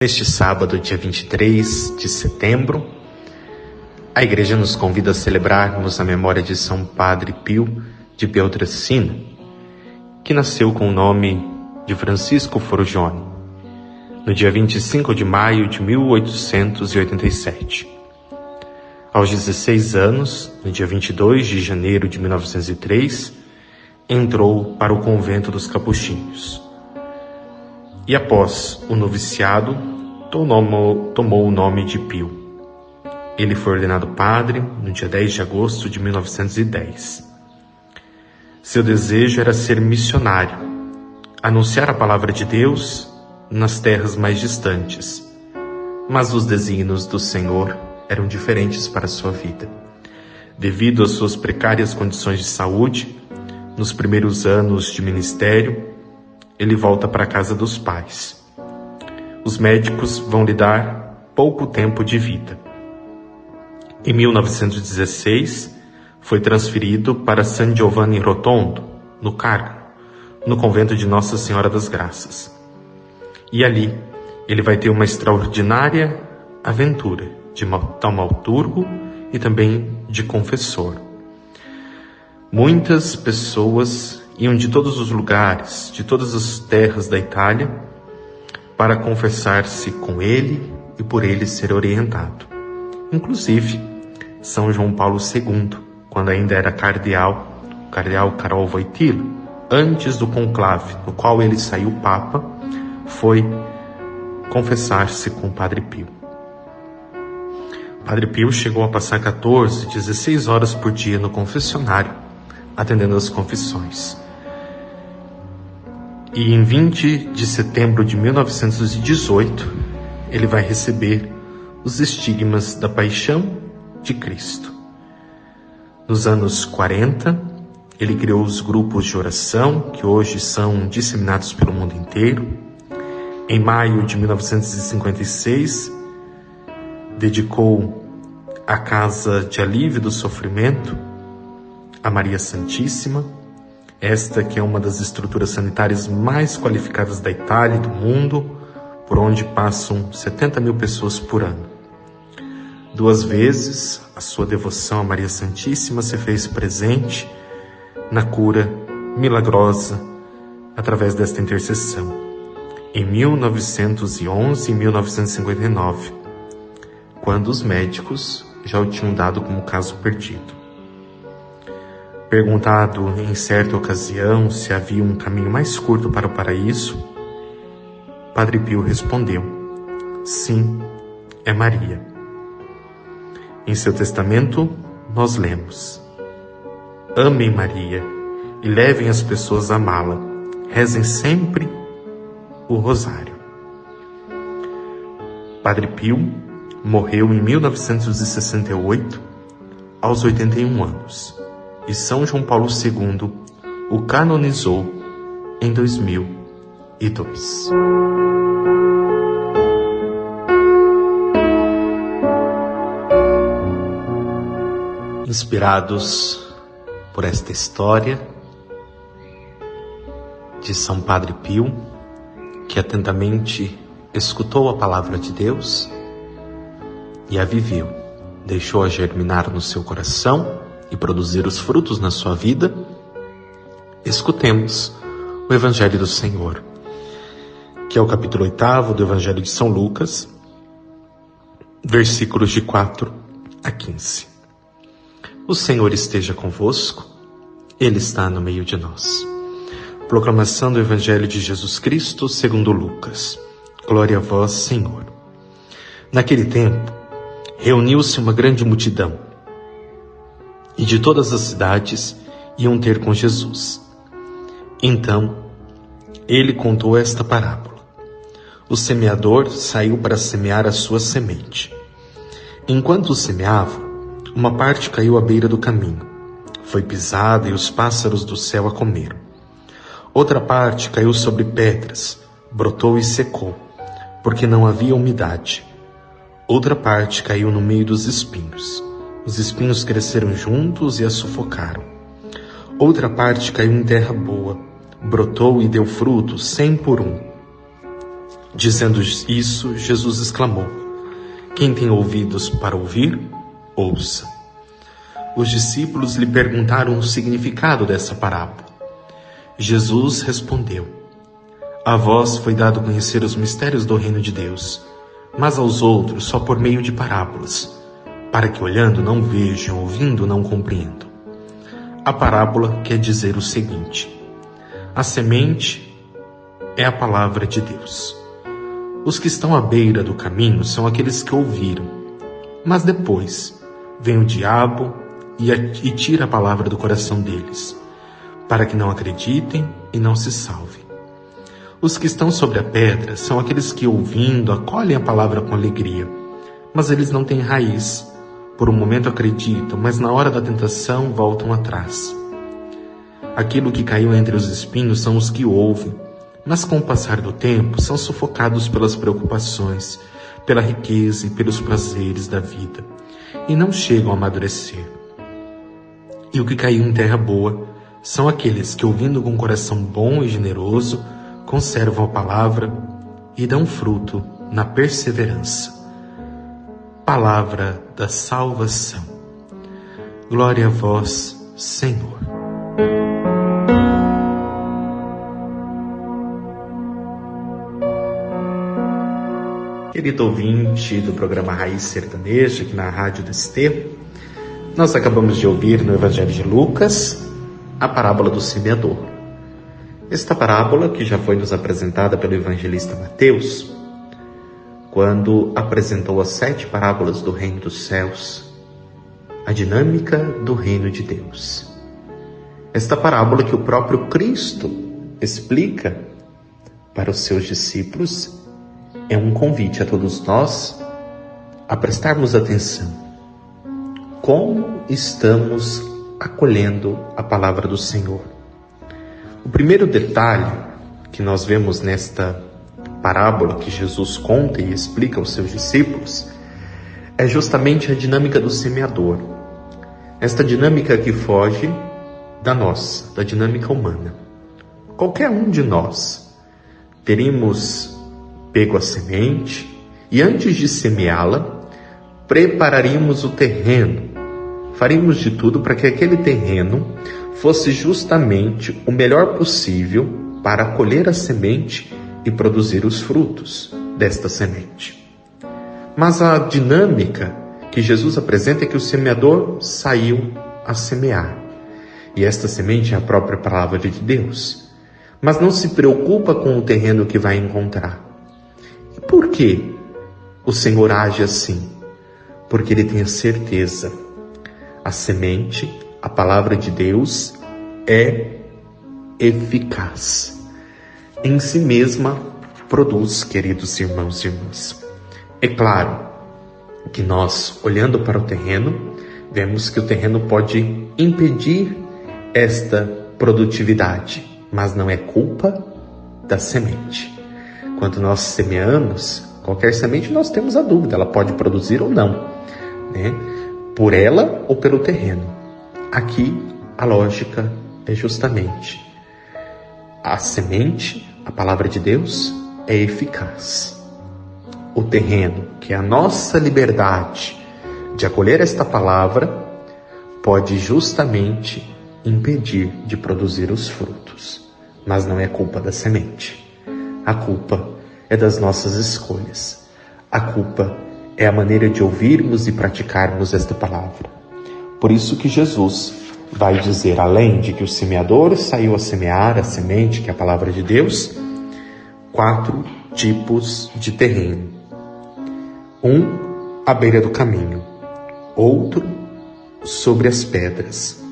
Neste sábado, dia 23 de setembro, a Igreja nos convida a celebrarmos a memória de São Padre Pio de Pietrelcina, que nasceu com o nome de Francisco Forgione, no dia 25 de maio de 1887. Aos 16 anos, no dia 22 de janeiro de 1903, entrou para o convento dos Capuchinhos. E após o noviciado, tomou o nome de Pio. Ele foi ordenado padre no dia 10 de agosto de 1910. Seu desejo era ser missionário, anunciar a palavra de Deus nas terras mais distantes. Mas os desígnios do Senhor eram diferentes para sua vida. Devido às suas precárias condições de saúde, nos primeiros anos de ministério, ele volta para a casa dos pais. Os médicos vão lhe dar pouco tempo de vida. Em 1916, foi transferido para San Giovanni Rotondo, no Carmo, no convento de Nossa Senhora das Graças. E ali, ele vai ter uma extraordinária aventura de taumaturgo e também de confessor. Muitas pessoas iam de todos os lugares, de todas as terras da Itália, para confessar-se com ele e por ele ser orientado. Inclusive, São João Paulo II, quando ainda era cardeal, o cardeal Karol Wojtyła, antes do conclave no qual ele saiu papa, foi confessar-se com o Padre Pio. O Padre Pio chegou a passar 16 horas por dia no confessionário, atendendo às confissões. E em 20 de setembro de 1918, ele vai receber os estigmas da paixão de Cristo. Nos anos 40, ele criou os grupos de oração, que hoje são disseminados pelo mundo inteiro. Em maio de 1956, dedicou a Casa de Alívio do Sofrimento a Maria Santíssima, esta que é uma das estruturas sanitárias mais qualificadas da Itália e do mundo, por onde passam 70 mil pessoas por ano. 2 vezes, a sua devoção a Maria Santíssima se fez presente na cura milagrosa através desta intercessão, em 1911 e 1959, quando os médicos já o tinham dado como caso perdido. Perguntado em certa ocasião se havia um caminho mais curto para o paraíso, Padre Pio respondeu: sim, é Maria. Em seu testamento, nós lemos: amem Maria e levem as pessoas a amá-la. Rezem sempre o rosário. Padre Pio morreu em 1968, aos 81 anos. E São João Paulo II o canonizou em 2002. Inspirados por esta história de São Padre Pio, que atentamente escutou a palavra de Deus e a viveu, deixou-a germinar no seu coração e produzir os frutos na sua vida, escutemos o Evangelho do Senhor, que é o capítulo 8 do Evangelho de São Lucas, versículos de 4 a 15. O Senhor esteja convosco, Ele está no meio de nós. Proclamação do Evangelho de Jesus Cristo segundo Lucas. Glória a vós, Senhor. Naquele tempo, reuniu-se uma grande multidão, e de todas as cidades iam ter com Jesus. Então, ele contou esta parábola. O semeador saiu para semear a sua semente. Enquanto semeava, uma parte caiu à beira do caminho. Foi pisada e os pássaros do céu a comeram. Outra parte caiu sobre pedras, brotou e secou, porque não havia umidade. Outra parte caiu no meio dos espinhos. Os espinhos cresceram juntos e a sufocaram. Outra parte caiu em terra boa, brotou e deu fruto 100 por 1. Dizendo isso, Jesus exclamou: quem tem ouvidos para ouvir, ouça. Os discípulos lhe perguntaram o significado dessa parábola. Jesus respondeu: a vós foi dado conhecer os mistérios do reino de Deus, mas aos outros só por meio de parábolas, para que olhando não vejam, ouvindo não compreendam. A parábola quer dizer o seguinte: a semente é a palavra de Deus. Os que estão à beira do caminho são aqueles que ouviram, mas depois vem o diabo e tira a palavra do coração deles, para que não acreditem e não se salvem. Os que estão sobre a pedra são aqueles que, ouvindo, acolhem a palavra com alegria, mas eles não têm raiz. Por um momento acreditam, mas na hora da tentação voltam atrás. Aquilo que caiu entre os espinhos são os que ouvem, mas com o passar do tempo são sufocados pelas preocupações, pela riqueza e pelos prazeres da vida, e não chegam a amadurecer. E o que caiu em terra boa são aqueles que, ouvindo com um coração bom e generoso, conservam a palavra e dão fruto na perseverança. Palavra da salvação. Glória a vós, Senhor. Querido ouvinte do programa Raiz Sertaneja, aqui na Rádio do Desterro, nós acabamos de ouvir no Evangelho de Lucas a parábola do semeador. Esta parábola, que já foi nos apresentada pelo evangelista Mateus, quando apresentou as 7 parábolas do reino dos céus, a dinâmica do reino de Deus. Esta parábola que o próprio Cristo explica para os seus discípulos é um convite a todos nós a prestarmos atenção. Como estamos acolhendo a palavra do Senhor? O primeiro detalhe que nós vemos nesta parábola que Jesus conta e explica aos seus discípulos é justamente a dinâmica do semeador. Esta dinâmica que foge da nossa, da dinâmica humana. Qualquer um de nós teríamos pego a semente e antes de semeá-la, prepararíamos o terreno. Faríamos de tudo para que aquele terreno fosse justamente o melhor possível para colher a semente e produzir os frutos desta semente. Mas a dinâmica que Jesus apresenta é que o semeador saiu a semear. E esta semente é a própria palavra de Deus. Mas não se preocupa com o terreno que vai encontrar. E por que o Senhor age assim? Porque Ele tem a certeza. A semente, a palavra de Deus, é eficaz. Em si mesma produz, queridos irmãos e irmãs. É claro que nós, olhando para o terreno, vemos que o terreno pode impedir esta produtividade, mas não é culpa da semente. Quando nós semeamos qualquer semente, nós temos a dúvida, ela pode produzir ou não, né? Por ela ou pelo terreno. Aqui a lógica é justamente a semente, a palavra de Deus, é eficaz. O terreno, que é a nossa liberdade de acolher esta palavra, pode justamente impedir de produzir os frutos. Mas não é culpa da semente. A culpa é das nossas escolhas. A culpa é a maneira de ouvirmos e praticarmos esta palavra. Por isso que Jesus vai dizer, além de que o semeador saiu a semear a semente, que é a palavra de Deus, 4 tipos de terreno. Um, à beira do caminho. Outro, sobre as pedras.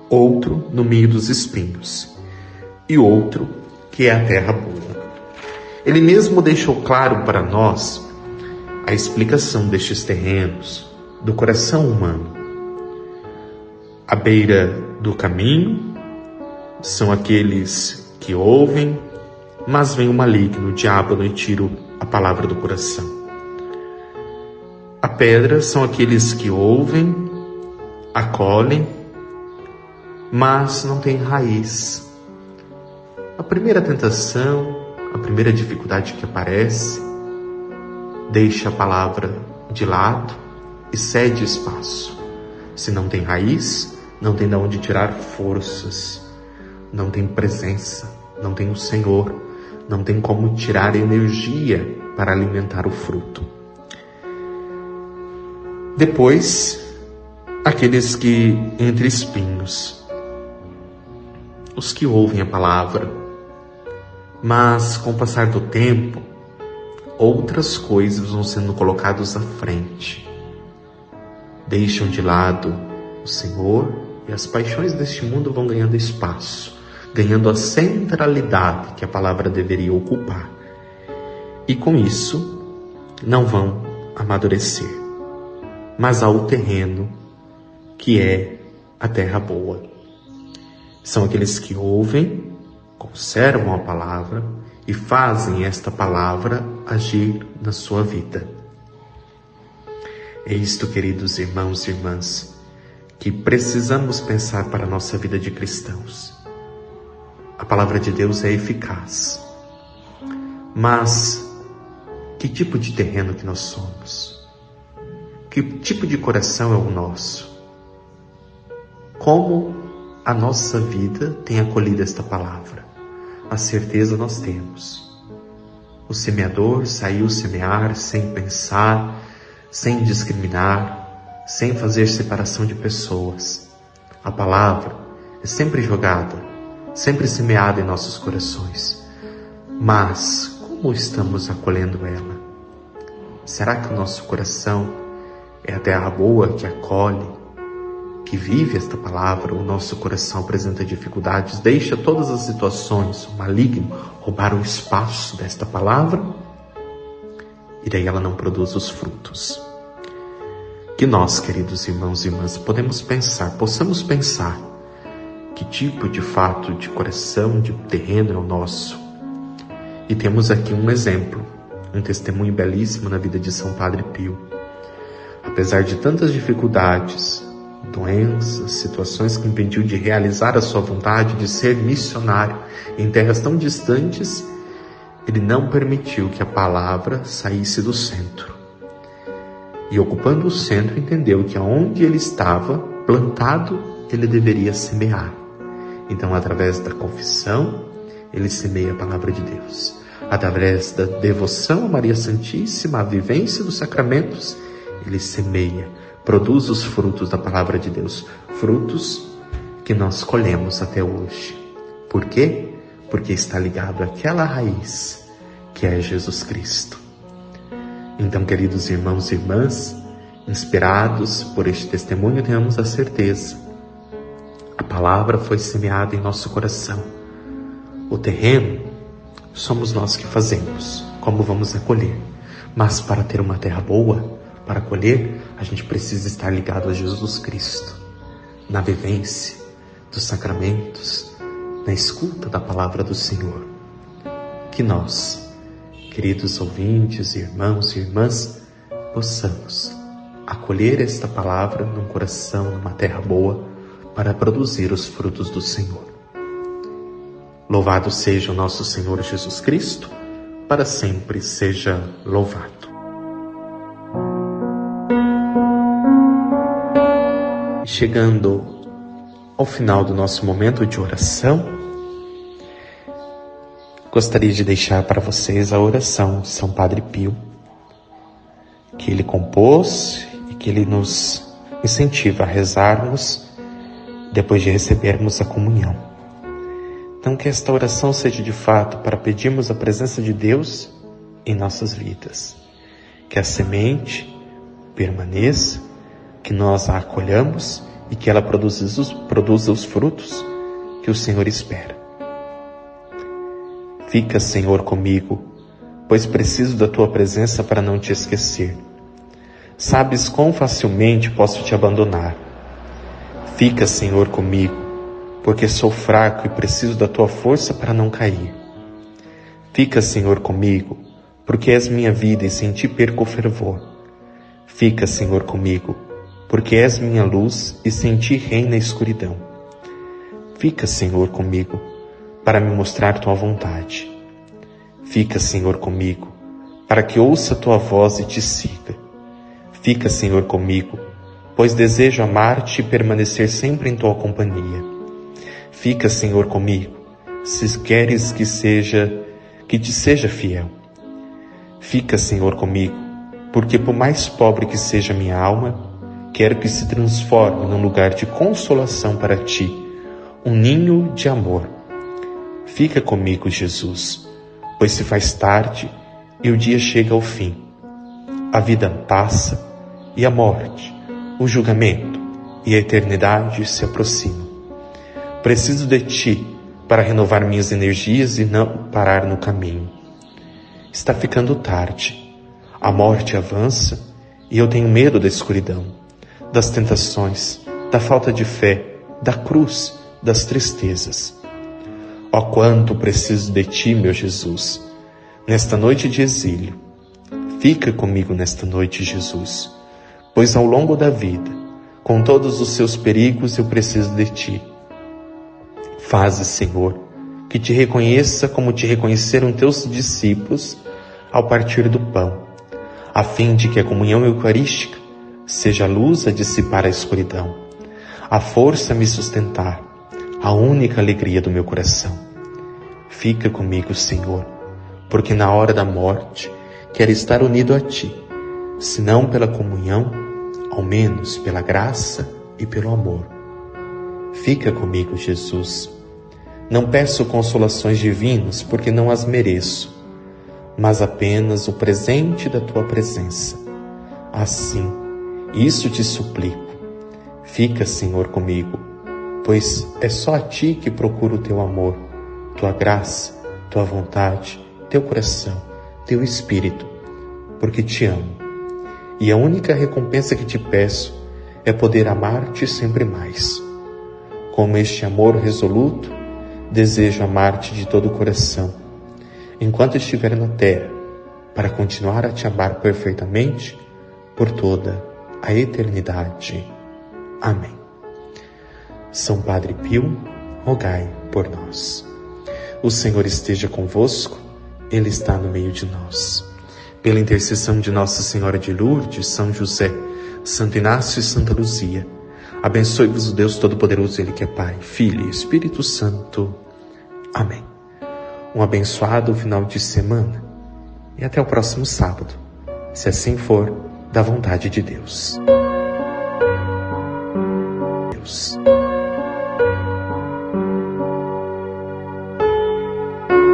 Outro, no meio dos espinhos. E outro, que é a terra boa. Ele mesmo deixou claro para nós a explicação destes terrenos, do coração humano. À beira do caminho são aqueles que ouvem, mas vem o maligno, o diabo, e tira a palavra do coração. A pedra são aqueles que ouvem, acolhem, mas não têm raiz. A primeira tentação a primeira dificuldade que aparece, deixa a palavra de lado e cede espaço. Se não tem raiz, não tem de onde tirar forças, não tem presença, não tem o Senhor, não tem como tirar energia para alimentar o fruto. Depois, aqueles que entre espinhos, os que ouvem a palavra, mas com o passar do tempo, outras coisas vão sendo colocadas à frente. Deixam de lado o Senhor e as paixões deste mundo vão ganhando espaço, ganhando a centralidade que a palavra deveria ocupar. E com isso, não vão amadurecer. Mas há o terreno que é a terra boa. São aqueles que ouvem, conservam a palavra e fazem esta palavra agir na sua vida. É isto, queridos irmãos e irmãs, que precisamos pensar para a nossa vida de cristãos. A palavra de Deus é eficaz. Mas que tipo de terreno que nós somos? Que tipo de coração é o nosso? Como a nossa vida tem acolhido esta palavra? A certeza nós temos. O semeador saiu semear sem pensar, sem discriminar, sem fazer separação de pessoas. A palavra é sempre jogada, sempre semeada em nossos corações. Mas como estamos acolhendo ela? Será que o nosso coração é a terra boa que acolhe, que vive esta palavra? O nosso coração apresenta dificuldades, deixa todas as situações, o maligno, roubar o espaço desta palavra, e daí ela não produz os frutos. Que nós, queridos irmãos e irmãs, possamos pensar que tipo de fato, de coração, de terreno é o nosso. E temos aqui um exemplo, um testemunho belíssimo na vida de São Padre Pio. Apesar de tantas dificuldades, doenças, situações que impediu de realizar a sua vontade de ser missionário em terras tão distantes, ele não permitiu que a palavra saísse do centro. E ocupando o centro, entendeu que aonde ele estava plantado, ele deveria semear. Então, através da confissão, ele semeia a palavra de Deus. Através da devoção a Maria Santíssima, a vivência dos sacramentos, ele semeia, produz os frutos da palavra de Deus, frutos que nós colhemos até hoje. Por quê? Porque está ligado àquela raiz que é Jesus Cristo. Então, queridos irmãos e irmãs, inspirados por este testemunho, tenhamos a certeza. A palavra foi semeada em nosso coração. O terreno somos nós que fazemos, como vamos acolher. Mas para ter uma terra boa, para colher, a gente precisa estar ligado a Jesus Cristo, na vivência dos sacramentos, na escuta da palavra do Senhor. Que nós, queridos ouvintes, irmãos e irmãs, possamos acolher esta palavra num coração, numa terra boa, para produzir os frutos do Senhor. Louvado seja o nosso Senhor Jesus Cristo, para sempre seja louvado. Chegando ao final do nosso momento de oração, gostaria de deixar para vocês a oração de São Padre Pio, que ele compôs e que ele nos incentiva a rezarmos depois de recebermos a comunhão. Então, que esta oração seja de fato para pedirmos a presença de Deus em nossas vidas, que a semente permaneça, que nós a acolhamos e que ela produza os frutos que o Senhor espera. Fica, Senhor, comigo, pois preciso da Tua presença para não te esquecer. Sabes quão facilmente posso te abandonar. Fica, Senhor, comigo, porque sou fraco e preciso da Tua força para não cair. Fica, Senhor, comigo, porque és minha vida e sem Ti perco o fervor. Fica, Senhor, comigo, porque és minha luz e sem Ti reina a escuridão. Fica, Senhor, comigo, para me mostrar Tua vontade. Fica, Senhor, comigo, para que ouça a tua voz e te siga. Fica, Senhor, comigo, pois desejo amar-te e permanecer sempre em tua companhia. Fica, Senhor, comigo, se queres que te seja fiel. Fica, Senhor, comigo, porque por mais pobre que seja minha alma, quero que se transforme num lugar de consolação para ti, um ninho de amor. Fica comigo, Jesus, pois se faz tarde e o dia chega ao fim. A vida passa e a morte, o julgamento e a eternidade se aproximam. Preciso de ti para renovar minhas energias e não parar no caminho. Está ficando tarde. A morte avança e eu tenho medo da escuridão, das tentações, da falta de fé, da cruz, das tristezas. Ó, quanto preciso de ti, meu Jesus, nesta noite de exílio. Fica comigo nesta noite, Jesus, pois ao longo da vida, com todos os seus perigos, eu preciso de ti. Faze, Senhor, que te reconheça como te reconheceram teus discípulos ao partir do pão, a fim de que a comunhão eucarística seja a luz a dissipar a escuridão, a força a me sustentar, a única alegria do meu coração. Fica comigo, Senhor, porque na hora da morte quero estar unido a ti, se não pela comunhão, ao menos pela graça e pelo amor. Fica comigo, Jesus. Não peço consolações divinas porque não as mereço, mas apenas o presente da tua presença. Assim, isso te suplico. Fica, Senhor, comigo, pois é só a ti que procuro o teu amor, tua graça, tua vontade, teu coração, teu espírito, porque te amo. E a única recompensa que te peço é poder amar-te sempre mais. Com este amor resoluto, desejo amar-te de todo o coração, enquanto estiver na terra, para continuar a te amar perfeitamente por toda a eternidade. Amém. São Padre Pio, rogai por nós. O Senhor esteja convosco, Ele está no meio de nós. Pela intercessão de Nossa Senhora de Lourdes, São José, Santo Inácio e Santa Luzia, abençoe-vos o Deus Todo-Poderoso, Ele que é Pai, Filho e Espírito Santo. Amém. Um abençoado final de semana e até o próximo sábado, se assim for, da vontade de Deus.